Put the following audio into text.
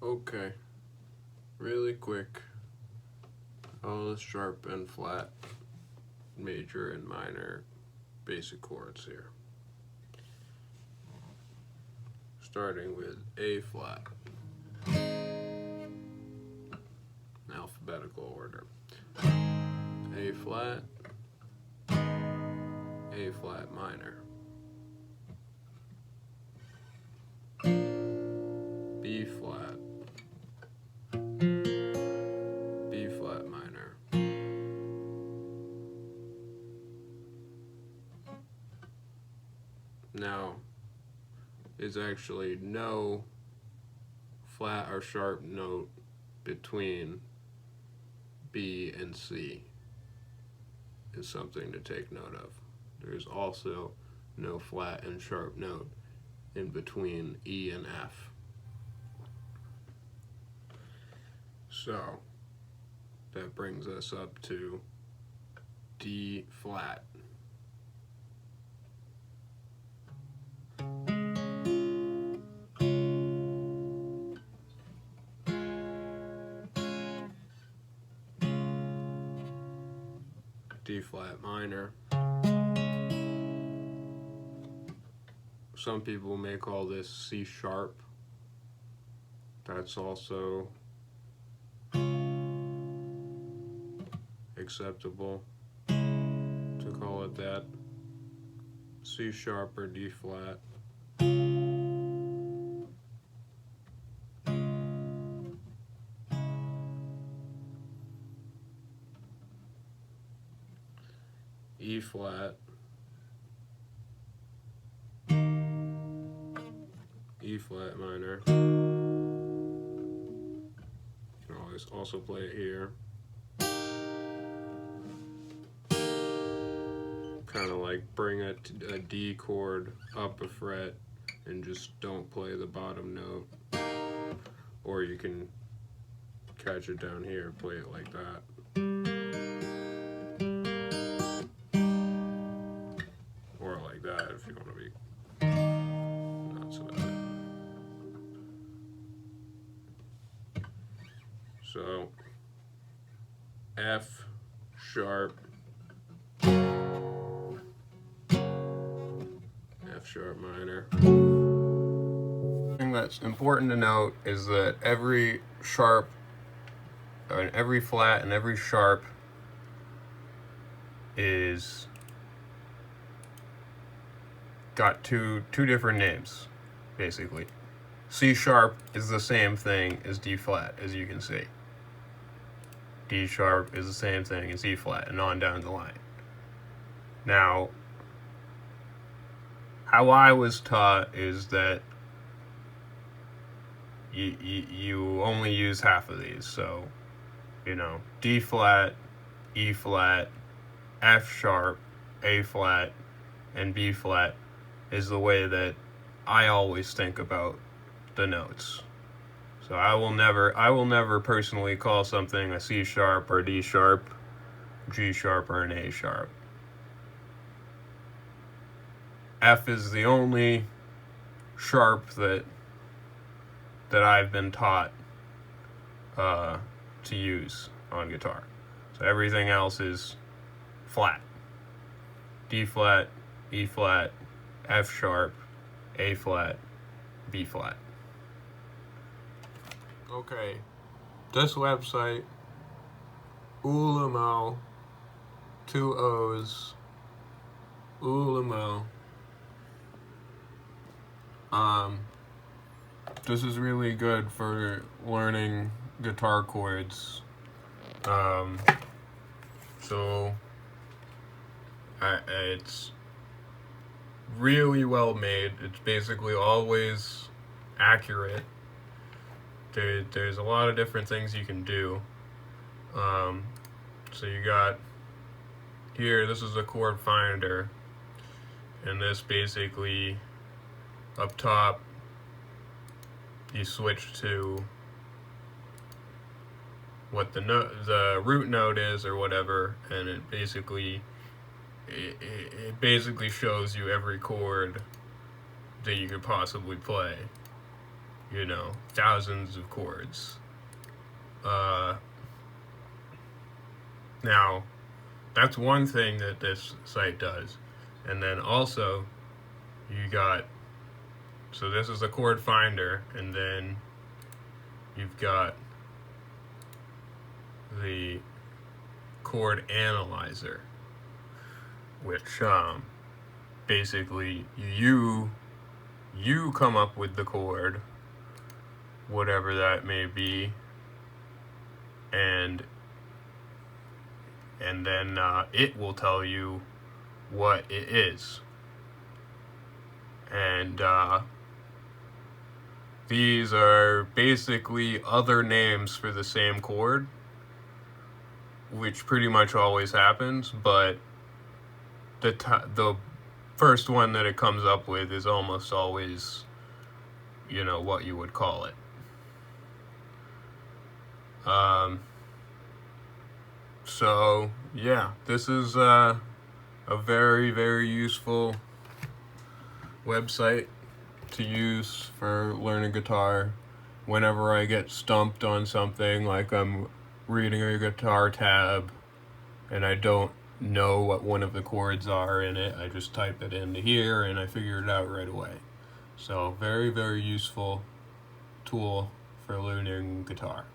Okay, really quick, all the sharp and flat, major and minor basic chords here. Starting with A flat, in alphabetical order. A flat minor, B flat minor, now is actually no flat or sharp note between B and C is something to take note of. There's also no flat and sharp note in between E and F. So that brings us up to D flat. D flat minor. Some people may call this C sharp. That's also acceptable to call it that. C sharp or D flat. E flat, E flat minor. You can always also play it here. Kind of like bring a D chord up a fret and just don't play the bottom note. Or you can catch it down here, play it like that. Or like that if you want to be nuts about it. So F sharp, F sharp minor. The thing that's important to note is that every sharp, every flat and every sharp is got two different names, basically. C sharp is the same thing as D flat, as you can see. D sharp is the same thing as E flat, and on down the line. Now, how I was taught is that you only use half of these, so, you know, D flat, E flat, F sharp, A flat, and B flat is the way that I always think about the notes. So I will never personally call something a C sharp or D sharp, G sharp or an A sharp. F is the only sharp that I've been taught to use on guitar. So everything else is flat. D flat, E flat, F sharp, A flat, B flat. Okay, this website, Ulamo, 2 O's, Ulamo. This is really good for learning guitar chords. It's really well made. It's basically always accurate. There's a lot of different things you can do. So you got here, this is a chord finder, and this basically up top you switch to what the root note is or whatever, and it basically shows you every chord that you could possibly play. you know, thousands of chords. Now, that's one thing that this site does. And then also, you got, so this is a chord finder, and then you've got the Chord Analyzer, which basically you come up with the chord, whatever that may be, and then it will tell you what it is. And these are basically other names for the same chord, which pretty much always happens, but the first one that it comes up with is almost always, you know, what you would call it. So yeah, this is a very, very useful website to use for learning guitar. Whenever I get stumped on something, like I'm reading a guitar tab and I don't know what one of the chords are in it, I just type it into here and I figure it out right away. So very, very useful tool for learning guitar.